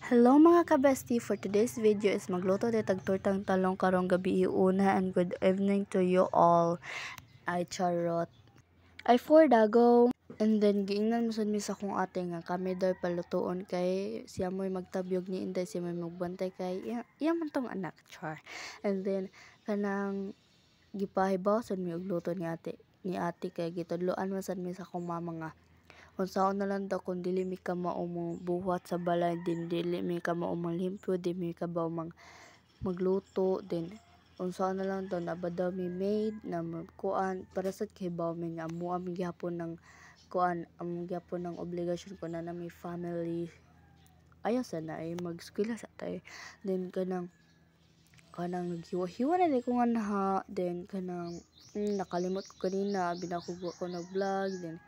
Hello mga ka-bestie, for today's video is magluto de tagtortang talong karong gabi una, and good evening to you all. Ay charot. Ay for dago. And then giingnan mo sad mi sa akong ate nga kami daw palutuon kay siya mo'y magtabyog ni Inday, siya mo'y magbantay kay iya man tong anak, char. And then kanang gipahibaw sad mi og luto ni ate kay gitudloan man sad mi sa akong mama nga unsaon na lang daw kung dili mi ka mao mo buhat sa balay, din dili mi ka mao manglimpyo, di mi ka ba magluto, din unsaon na lang daw na ba daw mi maid na kuan para sa kibaw mi nga amo mi gyapon ng kuan, ang gyapon ng obligasyon ko na mi family. Ayaw sana ay mag-eskwela sa tay, then kanang naghiwa-hiwa na di ko nga naha, then kanang nakalimot ko kanina binakugo ko nag-vlog, then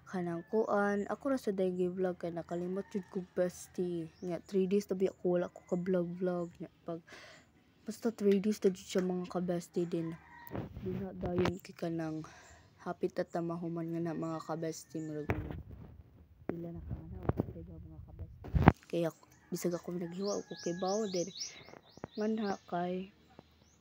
kanang kuan ako ra sa day vlog kay nakalimot jud ko bestie nga 3 days tabi ako wala ko ka vlog nya pag basta 3 days ta jud siya mga ka bestie, din diha dayon kay kanang hapit ta mahuman nga na mga ka bestie murag pila na ka na okay ba mga ka bestie, kaya bisag ako naghiwa ko kay bawo, din nganha kay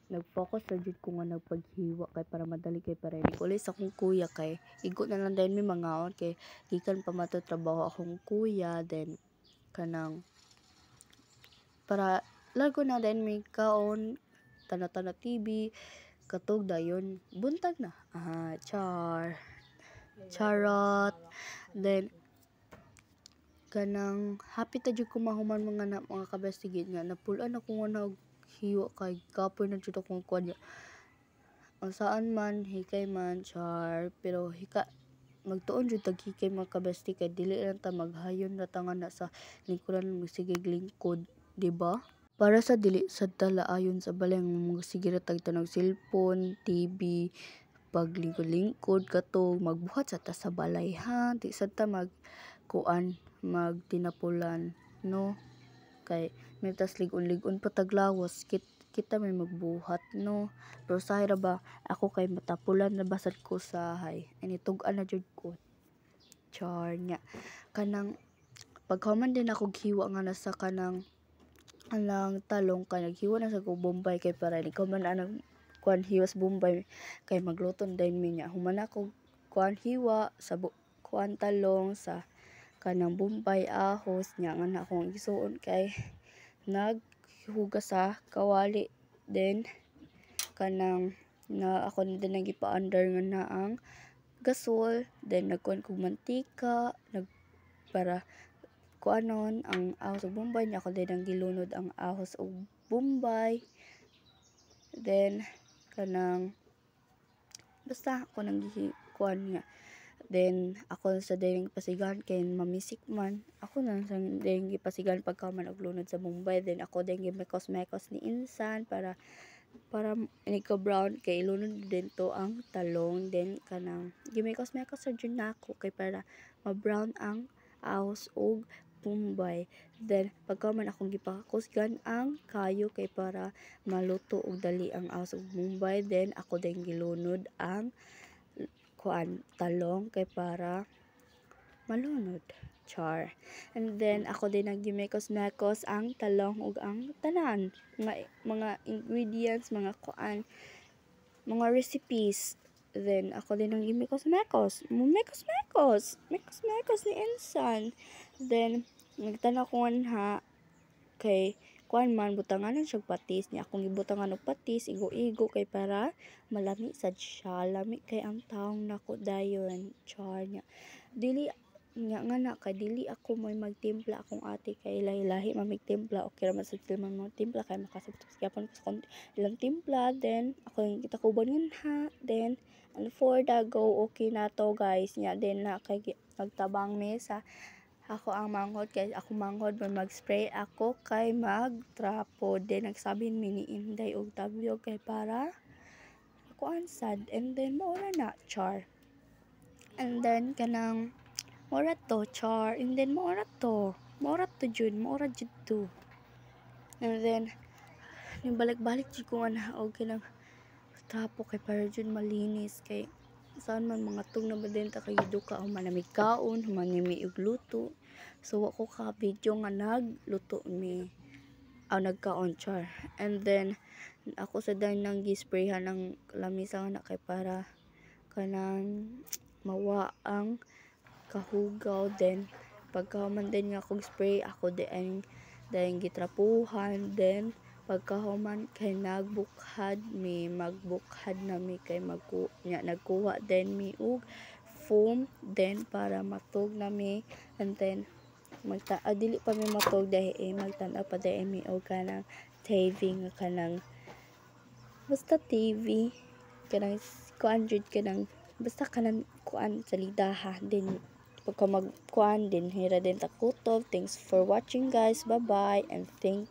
nag-focus na jud ko nga nagpaghiwa kay para madali kay para ni kulay sa akong kuya kay igo na lang dayon mi mangaon kay gikan pa mato trabaho akong kuya, then kanang para largo na dayon mi kaon tana-tana TV katog dayon buntag na charot. Then kanang happy ta jud ko mahuman mga kabestie gid nga napulan ako nga hiwa kay kapoy na jud akong kuan saan man hikay man, char, pero magtuon jud tag hikay mga kabestie kay dili lang ta maghayon na tangan na sa lingkuran magsigig lingkod, di ba? Para sa dili sad ta laayon sa balay sige ra tag tanong cellphone, TV, paglingkod-lingkod katong magbuhat sa ta sa balay ha, di sad ta magtinapulan, no? Kay may tas ligon-ligon pa taglawas kita may magbuhat, no? Pero sahay ra ba ako kay matapulan na basad ko sahay initug-an na jud ko, char nya kanang paghuman din ako gihiwa nga nasa kanang talong kay naghiwa na sa ko Bombay kay para ni ko man anang kuan hiwas Bombay kay magluton din mi nya human ako kuan hiwa sa kuan talong sa kanang Bombay ahos nya nga akong isuon kay naghugas sa kawali, then kanang na ako din nang gipa-under nga na ang gasol, then nagkuan kog mantika para kuanon ang ahos ug Bombay nya ako din ang gilunod ang ahos ug Bombay, then kanang basta ako nang kuan nga. Then ako sa daling pasigan kay mamisik man ako na sa daling gipasigan pagka man og lunod sa Bombay, then ako din gimekos-mekos ni insan para inika brown kay ilunod din to ang talong, then kanang gimekos-mekos sa jud nako kay para ma-brown ang ahos og Bombay, then pagka man akong gipakusgan ang kayo kay para maluto og dali ang ahos og Bombay, then ako din gilunod ang kuan talong kay para malunod, char. And then ako din nagimekos-mekos ang talong ug ang tanan mga ingredients, mga kuan, mga recipes, then ako din ang gimekos-mekos ni insan, then nagtanaw ko ha kay kuan man butanganan siya patis niya akong gibutangan og patis igo-igo kay para malami sad siya, lami kay ang taong nako dayon, char nya dili nga na kay dili ako moy magtimpla akong ate kay lahi-lahi mamigtimpla, okay ra man sa man mo timpla kay makasabot gyapon ko sa konti ilang timpla, then ako yung kitakuban ha, then and for the go okay na to guys nya, then na kay nagtabang mi sa ako ang manghod kay ako manghod mo mag-spray ako kay magtrapo, then nagsabi mi ni Inday og tabyog kay para ako ansad, and then maura na, char. And then kanang maura to, char, and then maura to jud to, and then balik-balik jud ko nga og kanang trapo kay para jud malinis kay saan man mga tug na badenta kay duka human na mi kaon human ni mi og luto, So wa ko ka video nga nagluto mi nagkaon char. And then ako sa dahil nang gisprayhan ng lamisa nga na kay para kanang mawa ang kahugaw. Then pagkahuman din nga akong spray ako din gitrapuhan. Then pagkahuman kay nagbukhad magbukhad na mi kay nagkuha din mi og foam then para matog na mi. And then dili pa mi matog dahil magtan-aw pa dahil mi og kanang TV nga kanang basta TV kanang kuan jud kanang basta kanang kuan sa lidaha. Then pagka magkuan din hira din ta kutob. Thanks for watching guys, bye bye and thank